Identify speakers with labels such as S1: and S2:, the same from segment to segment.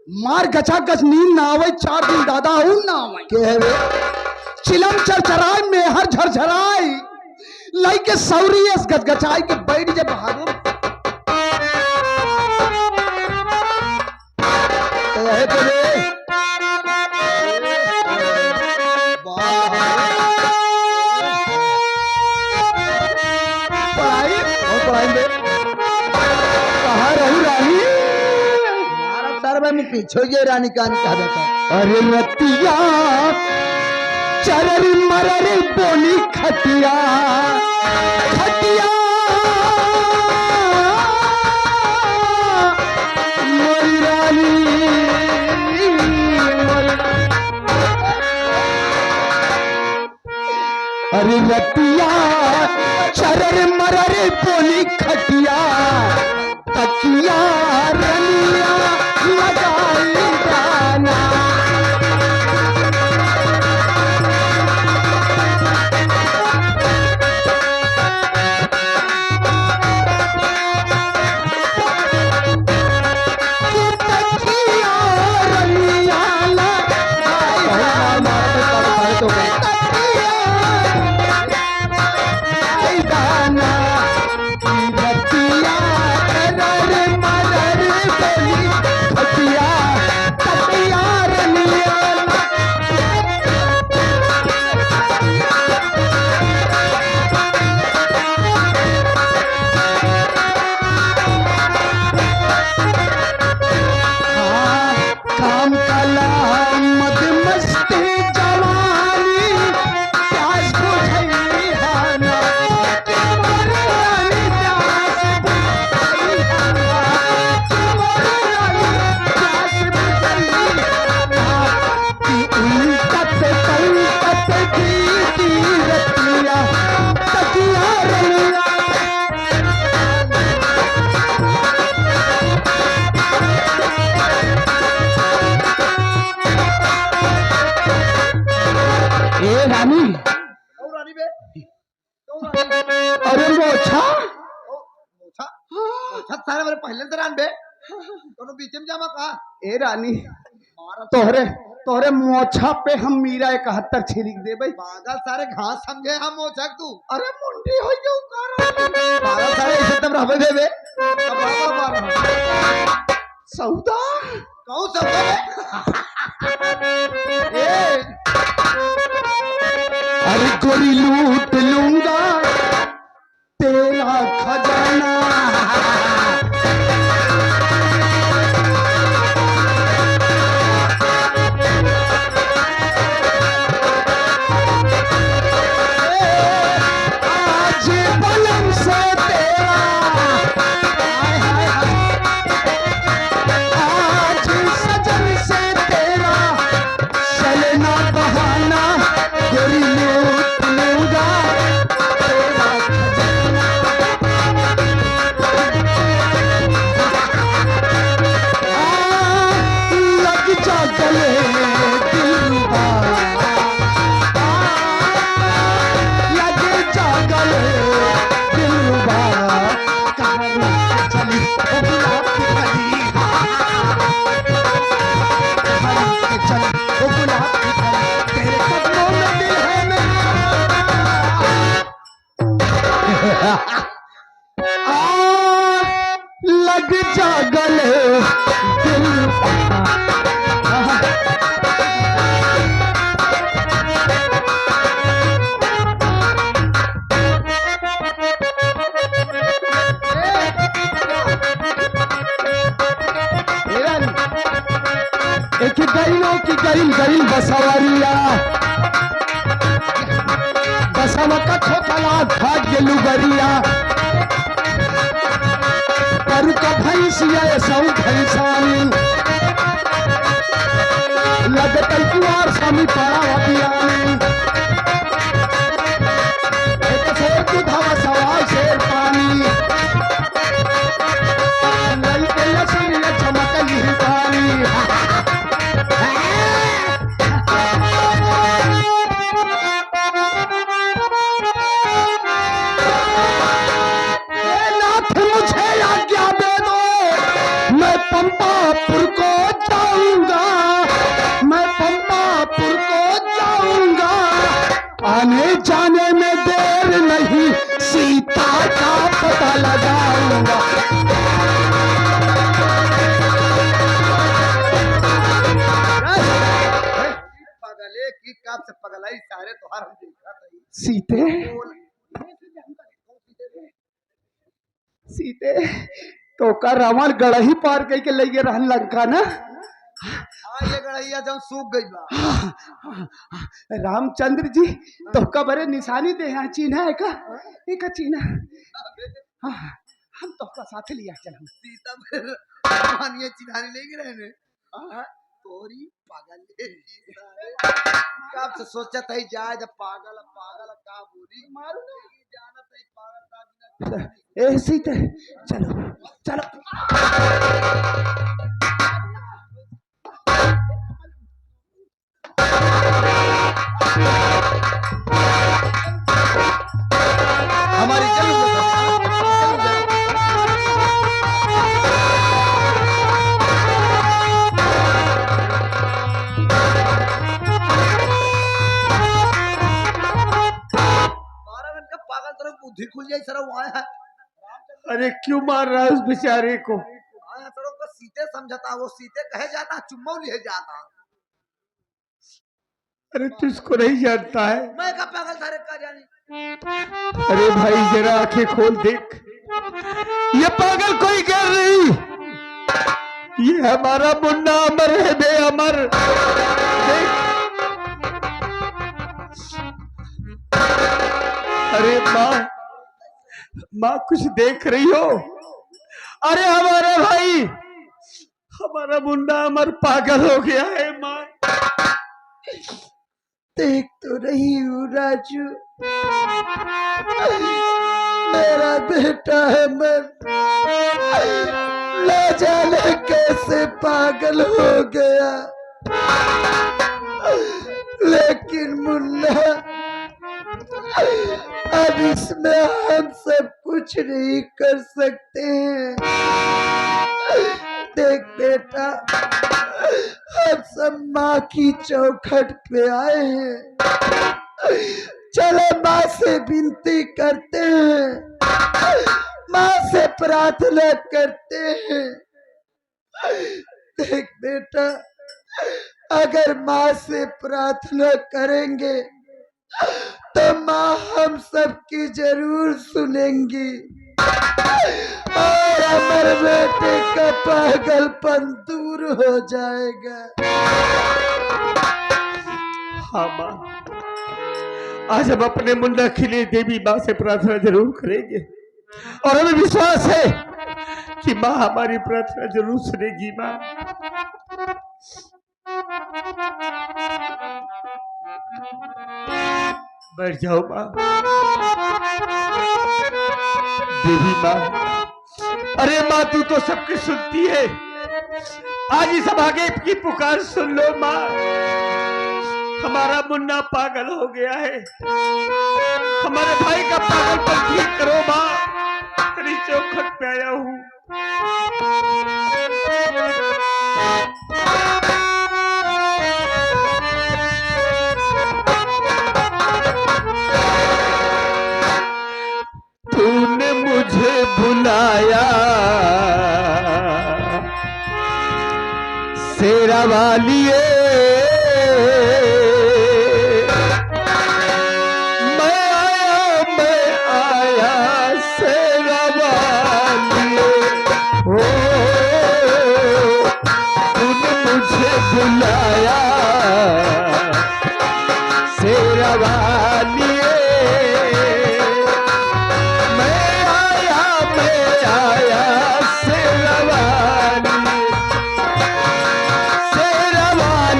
S1: मार गचा गच नींद ना आवे 4 दिन दादा हूं ना आवे
S2: के है वे
S1: चिलम चरचराए मेहर झरझराए लाई के सौरी एस गचगचाई के बैठ जे बहादुर
S2: है के वे
S1: पढ़ाई
S2: और पढ़ाएंगे
S1: कहाँ रही रानी
S2: हमारा सर में पीछे ये रानी कहानी कहा जाता है।
S1: अरे रतिया चररी मररी बोली खटिया खटिया मोरी रानी अरे रतिया चरर मरर बोली खटिया तकिया रनिया लगाई गाना तकिया रनिया लगाई गाना रतिया चरर मरर बोली खटिया तकिया रनिया काम कला मद मस्ती जवानी प्यास बुझई हाना तुम्हारे रानी प्यास बुझई हाना तुम्हारे रानी प्यास बुझई हाना कि उल्टत पलटत बीती रतिया तकिया रनिया ए रानी
S2: और रानी बे कौन रानी
S1: अरे मोछा
S2: मोछा मोछा सारे मेरे पहले से रान बे दोनों बीच में जामा कहा
S1: ए रानी तोहरे तोहरे मोछा पे हम मीरा 71 छिड़क दे भाई
S2: पागल सारे घास समझे हम मोछक तू
S1: अरे मुंडी हो जाऊ
S2: पागल सारे इसे तब रहबे दे बे अब बाबा मार
S1: सौदा
S2: कौन सब बे ए
S1: अरे गोरी लूट लूंगा तेरा खजाना आज बलम से तेरा हाय हाय हाय आज सजन से तेरा चलना बहाना गोरी लूट लूंगा तेरा खजाना लग जा गले दिलरुबा लग जा गले दिलरुबा कहाँ लेके चली ओ गुलाब की कली कहाँ लेके चली ओ गुलाब की कली तेरे कदमों में दिल है मेरा लग जा गले दिलरुबा एक गरीलों की गरील गरील बसवरिया बसव का खोखला भाग्य लुगरिया परु का भैंसिया सौ भैंसानी लगत कुआर स्वामी पड़ा अभियानी एक शेर दुधावा सवा शेर पानी नल के लसुनिया चमक लिहितानी नाथ मुझे आज्ञा दे दो मैं पंपापुर को जाऊं सीते सीते तो का रावण गढ़ही पार कई के ले गए रहन लंका ना।
S2: हाँ ये गड़ैया जब सूख गई बा।
S1: रामचंद्र जी तो का बड़े निशानी दे यहाँ चिन्ह है का एक चिन्ह। हाँ हम तो का साथ लिया चल
S2: सीता फिर मानिए चिन्हानी लेके रहे ने। तोरी पागल है कब से सोचा था जाए जब पागल पागल का बोली मारू नहीं जाना था पागल का
S1: ए सीते चलो चलो।
S2: हमारी पागल तरह बुद्धि खुल जाए सर वहां है।
S1: अरे क्यों मार रहा है उस बेचारे को।
S2: हाँ सर उसको सीते समझता वो सीते कहे जाता चुम्मा ले जाता।
S1: अरे तू इसको नहीं जानता है।
S2: मैं का पागल थारे का जानी।
S1: अरे भाई जरा आंखें खोल देख ये पागल कोई गैर नहीं ये हमारा मुन्ना अमर है बे अमर। देख अरे माँ माँ कुछ देख रही हो। अरे हमारा भाई हमारा मुन्ना अमर पागल हो गया है माँ। देख तो रही हूँ राजू मेरा बेटा है मन न जाने कैसे पागल हो गया। लेकिन मुन्ना अब इसमें हम सब कुछ नहीं कर सकते हैं। देख बेटा हम सब माँ की चौखट पे आए हैं। चलो माँ से विनती करते हैं माँ से प्रार्थना करते हैं। देख बेटा अगर माँ से प्रार्थना करेंगे तो माँ हम सबकी जरूर सुनेंगी और हमारे बेटे का पागलपन दूर हो जाएगा। हाँ माँ आज हम अपने मुन्ना के लिए देवी माँ से प्रार्थना जरूर करेंगे और हमें विश्वास है कि माँ हमारी प्रार्थना जरूर सुनेगी। माँ बैठ जाओ माँ। देवी माँ अरे माँ तू तो सबकी सुनती है आज इस भागे की पुकार सुन लो माँ। हमारा मुन्ना पागल हो गया है हमारे भाई का पागलपन ठीक करो माँ। तेरी चौखट पे आया हूँ। तूने मुझे बुलाया शेरा वालिए मैं आया शेरा वालिए। ओ तूने मुझे बुलाया शेरा वालिए शेरवाली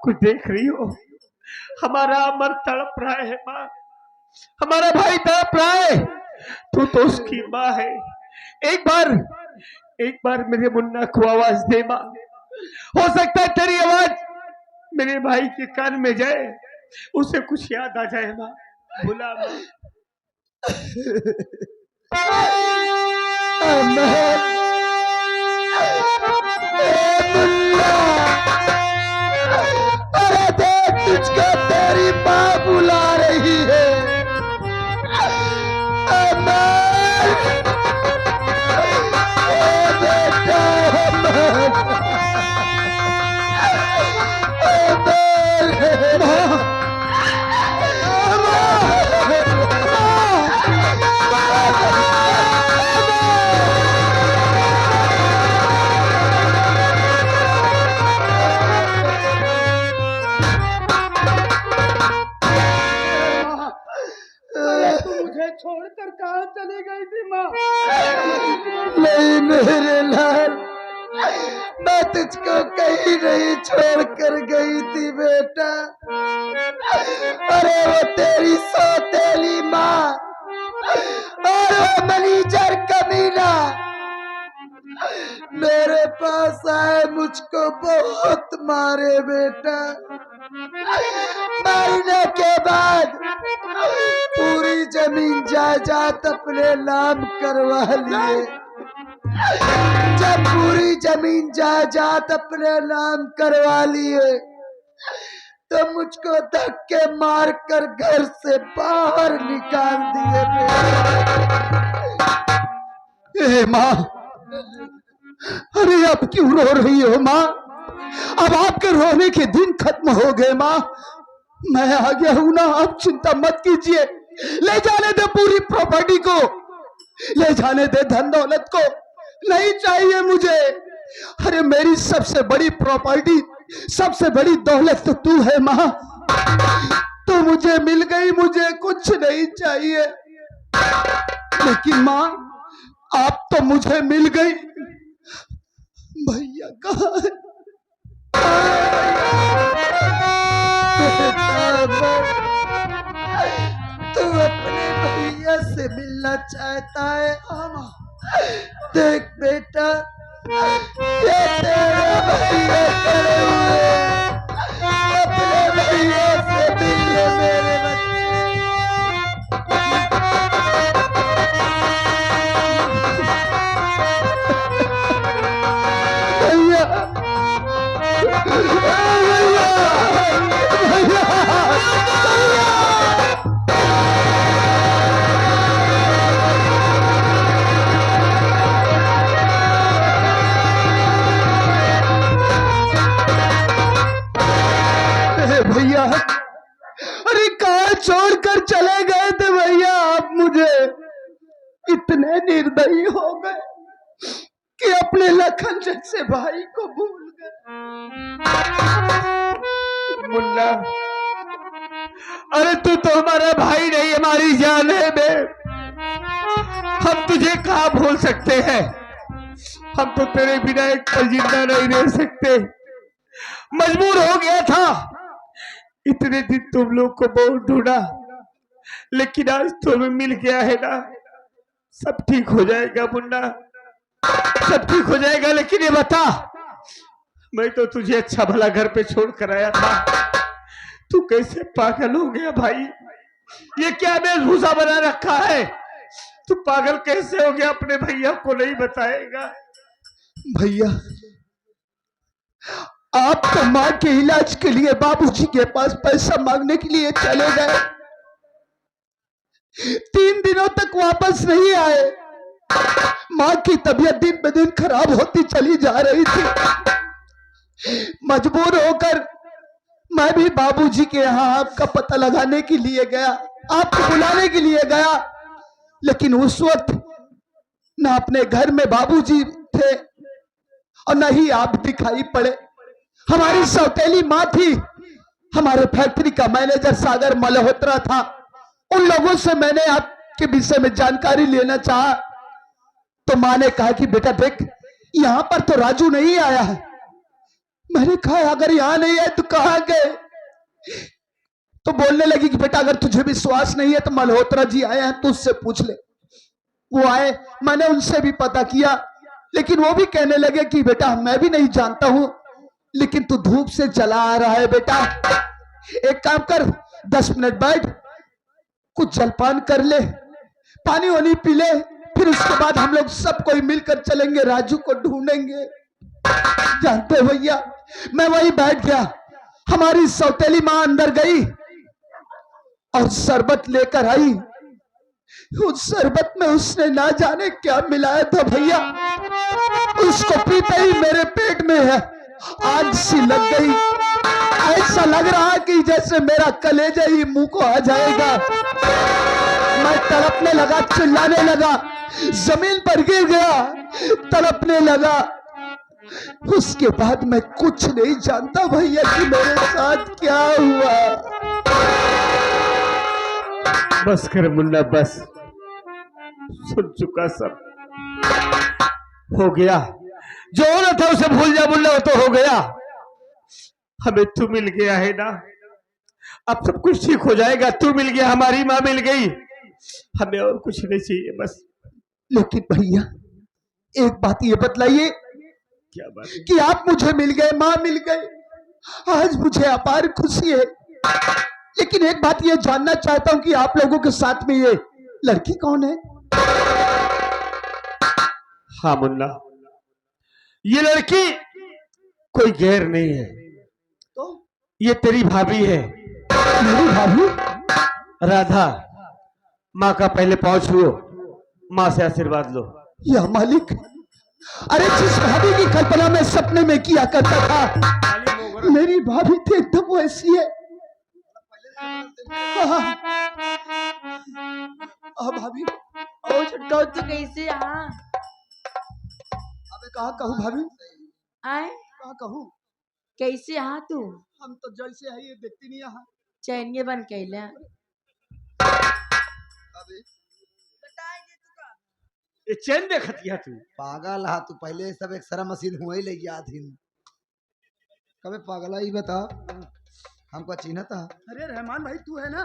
S1: कुछ देख रही हो? हमारा अमर तड़प रहा है माँ, हमारा भाई तड़प रहा है। तू तो उसकी माँ है। एक बार एक बार मेरे मुन्ना को आवाज दे माँ। हो सकता है तेरी आवाज मेरे भाई के कान में जाए, उसे कुछ याद आ जाए माँ। बुला माँ।
S2: अरे देख, तुझको तेरी माँ बुला रही है। अमर, ओ बेटा अमर,
S1: मुझे छोड़कर कहाँ चली गई थी माँ?
S2: नहीं मेरे लाल, मैं तुझको कहीं नहीं छोड़ कर गई थी बेटा। अरे वो तेरी सौतेली माँ और वो मैनेजर कमीना मेरे पास आए, मुझको बहुत मारे बेटा। मारने के बाद पूरी जमीन जायदाद अपने नाम करवा लिए। जब पूरी जमीन जायदाद अपने नाम करवा लिए तो मुझको धक्के मार कर घर से बाहर निकाल दिए बेटा।
S3: माँ, अरे अब क्यों रो रही हो माँ? अब आपके रोने के दिन खत्म हो गए माँ। मैं आ गया हूं ना, आप चिंता मत कीजिए। ले जाने दे पूरी प्रॉपर्टी को, ले जाने दे धन दौलत को, नहीं चाहिए मुझे। अरे मेरी सबसे बड़ी प्रॉपर्टी, सबसे बड़ी दौलत तो तू है माँ। तो मुझे मिल गई, मुझे कुछ नहीं चाहिए। लेकिन माँ, आप तो मुझे मिल गई। भैया कहाँ है?
S2: तू अपने भैया से मिलना चाहता है? देख बेटा, ये तेरे भैया करे हुए, अपने भैया से मिल ले मेरे
S3: भैया, अरे कहाँ छोड़कर चले गए थे भैया आप मुझे? इतने निर्दयी हो गए कि अपने लखन जैसे भाई को भूल गए।
S1: मुन्ना, अरे तू तो हमारा भाई नहीं, हमारी जान है बे। हम तुझे कहाँ भूल सकते हैं? हम तो तेरे बिना एक पल जिंदा नहीं रह सकते। मजबूर हो गया था। इतने दिन तुम लोग को बहुत ढूंढा, लेकिन आज तुम्हें मिल गया है ना। सब ठीक हो जाएगा मुन्ना, सब ठीक हो जाएगा। लेकिन ये बता, मैं तो तुझे अच्छा भला घर पे छोड़ कर आया था, तू कैसे पागल हो गया भाई? ये क्या वेशभूषा बना रखा है? तू पागल कैसे हो गया? अपने भैया को नहीं बताएगा?
S3: भैया, आप तो माँ के इलाज के लिए बाबूजी के पास पैसा मांगने के लिए चले गए, 3 दिनों तक वापस नहीं आए। माँ की तबीयत दिन ब दिन खराब होती चली जा रही थी। मजबूर होकर मैं भी बाबूजी के यहाँ आपका पता लगाने के लिए गया, आपको बुलाने के लिए गया। लेकिन उस वक्त न अपने घर में बाबूजी थे और न ही आप दिखाई पड़े। हमारी सौतेली माँ थी, हमारे फैक्ट्री का मैनेजर सागर मल्होत्रा था। उन लोगों से मैंने आपके विषय में जानकारी लेना चाहा तो माँ ने कहा कि बेटा देख, यहाँ पर तो राजू नहीं आया है, मैंने कहा अगर यहाँ नहीं है तो कहाँ गए? तो बोलने लगी कि बेटा अगर तुझे विश्वास नहीं है तो मल्होत्रा जी आए हैं, तो उससे पूछ ले। वो आए, मैंने उनसे भी पता किया, लेकिन वो भी कहने लगे कि बेटा मैं भी नहीं जानता हूं, लेकिन तू धूप से चला आ रहा है बेटा, एक काम कर 10 मिनट बैठ, कुछ जलपान कर ले, पानी वानी पी ले, फिर उसके बाद हम लोग सब कोई मिलकर चलेंगे, राजू को ढूंढेंगे। जानते हो भैया, मैं वहीं बैठ गया, हमारी सौतेली मां अंदर गई और शरबत लेकर आई। उस शरबत में उसने ना जाने क्या मिलाया था भैया, उसको पीते ही मेरे पेट में है आग सी लग गई। ऐसा लग रहा कि जैसे मेरा कलेजा ही मुंह को आ जाएगा। मैं तड़पने लगा, चिल्लाने लगा, जमीन पर गिर गया, तड़पने लगा। उसके बाद मैं कुछ नहीं जानता भैया कि मेरे साथ क्या हुआ।
S1: बस कर मुन्ना, बस, सुन चुका सब, हो गया, जो होना था उसे भूल जा मुन्ना, वो तो हो गया। हमें तू मिल गया है ना, अब सब कुछ ठीक हो जाएगा। तू मिल गया, हमारी माँ मिल गई, हमें और कुछ नहीं चाहिए बस।
S3: लेकिन भैया एक बात ये बतलाइए
S1: क्या बात है?
S3: कि आप मुझे मिल गए, माँ मिल गई, आज मुझे अपार खुशी है, लेकिन एक बात ये जानना चाहता हूं कि आप लोगों के साथ में ये लड़की कौन है?
S1: हाँ मुन्ना, ये लड़की कोई गैर नहीं है,
S3: तो
S1: ये तेरी भाभी है,
S3: मेरी भाभी?
S1: राधा। माँ का पहले पाँव छुओ, माँ से आशीर्वाद लो।
S3: या मालिक, अरे जिस भाभी की कल्पना में सपने में किया करता था, मेरी भाभी थी एकदम वैसी है। भाभी
S4: ओ छुट्टो तू कैसे यहाँ
S3: अबे कहा कहूँ भाभी,
S4: आए?
S3: कहा कहूँ?
S4: कैसे यहाँ तू?
S3: हम तो जैसे है ये देखती नहीं यहाँ।
S4: चैनिए बन कैले
S1: ये चैन देखतिया तू?
S2: पागल हा तू, पहले सब एक सरा मशीन हुआ ही ले गया थी। कभी पागल ही बता, हमको चिन्ह था।
S3: अरे रहमान भाई तू है ना?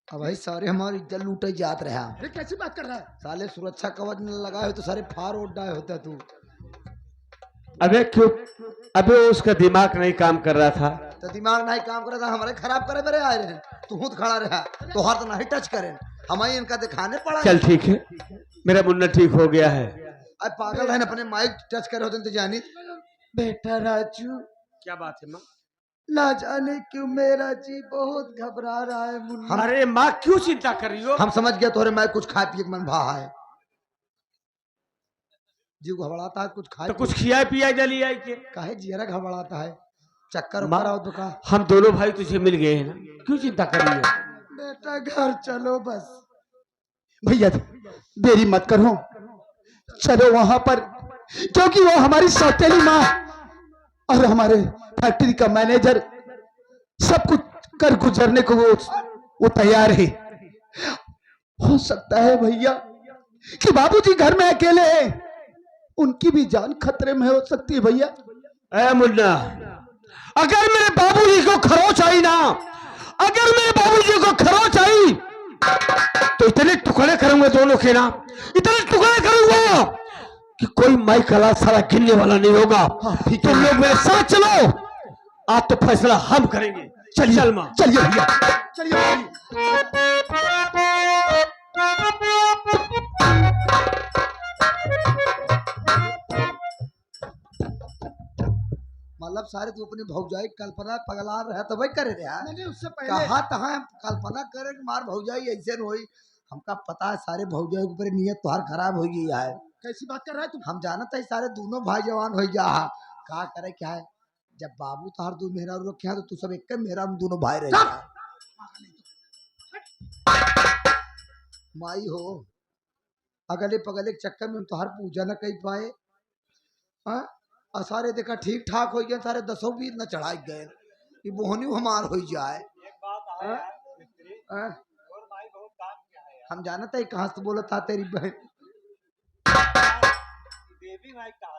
S2: अब भाई सारे हमारी इज्जत लूटे जात रहा।
S3: अरे कैसी बात कर रहा है?
S2: साले सुरक्षा कवच न लगाए हो तो सारे फार उड़ डाए होता तू।
S1: अबे क्यों? अबे उसका दिमाग नहीं काम कर रहा था।
S2: तो दिमाग नहीं काम करे था, हमारे खराब करे बरे आए रहे, तू खुद खड़ा रहा, तो हर तो नहीं टच करे, हमें इनका दिखाने पड़ा।
S1: चल ठीक है, मेरा मुन्ना ठीक हो गया है।
S2: अब पागल है, अपने माइक टच करे होते तो जानी। बेटा राजू,
S1: क्या बात है माँ?
S2: ना जाने क्यों मेरा जी बहुत घबरा रहा है मुन्ना।
S1: अरे माँ क्यों चिंता कर रही हो?
S2: हम समझ गए तोरे मैं कुछ खा पिए मन भा है, जीव घबराता है, कुछ खाए
S1: तो कुछ खिया पिया जली आई के?
S2: काहे जियरा घबराता है, चक्कर
S1: माँ,
S2: उक्कर आओ तो का।
S1: हम दोनों भाई तुझे मिल गए हैं ना, क्यों चिंता कर रही हो?
S2: बेटा घर चलो बस।
S3: भैया देरी मत करो, चलो वहां पर, क्योंकि वो हमारी सौतेली माँ और हमारे फैक्ट्री का मैनेजर सब कुछ कर गुजरने को वो तैयार है। हो सकता है भैया कि बाबूजी घर में अकेले हैं, उनकी भी जान खतरे में हो सकती है भैया।
S1: ए मुन्ना, अगर मेरे बाबूजी को खरोच आई ना, अगर मेरे बाबूजी को खरोच आई तो इतने टुकड़े करूंगा दोनों के ना, इतने टुकड़े करूंगा कि कोई माई कला सारा गिनने वाला नहीं होगा। तुम लोग मेरे साथ चलो, आज तो फैसला हम करेंगे।
S3: चलिए
S1: चल माँ,
S3: चलिए भैया, चलिए भैया।
S2: मतलब सारे तू अपनी भौजाई कल्पना पगला रहा तो वही करे रहा।
S3: मैंने उससे पहले
S2: कहा तहा हम कल्पना करे कि मार भौजाई ऐसे न होई, हमका पता है सारे भौजाई के ऊपर नीयत तुहार खराब हो गई है।
S3: कैसी बात कर रहा है तू?
S2: हम जानते हैं सारे दोनों भाई जवान हो जा, का करे क्या है, जब बाबू तुहार दो मेहरा रखे हैं तो तू सब एक मेहरा दोनों भाई रहे। माई हो अगले पगले के चक्कर में तुहार पूजा न कर पाए, हाँ? और सारे देखा ठीक ठाक हो गए, सारे 10 भी न चढ़ाई गए, ये बोहनी हमार हो जाए। हम जानते है कहाँ से बोला था तेरी बहन।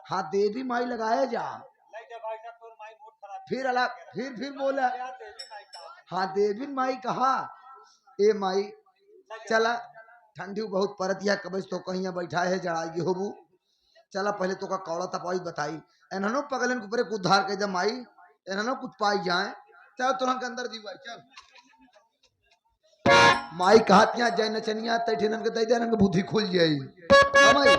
S2: हाँ देवी माई लगाया जा, फिर अला फिर बोला हाँ देवी माई कहा ए माई चला ठंडी बहुत परत या कबज तो कहीं बैठा है जड़ाई होबू चला पहले तो का कौड़ा तपाई बताई एनहनो पगलन के ऊपर एक उद्धार कर दे माई एनहनो कुछ पाई जाए चल तुरंत के अंदर दी भाई चल माई कहत यहाँ जय नचनिया तैठिनन के दे देनन के बुद्धि खुल जाई हाँ माई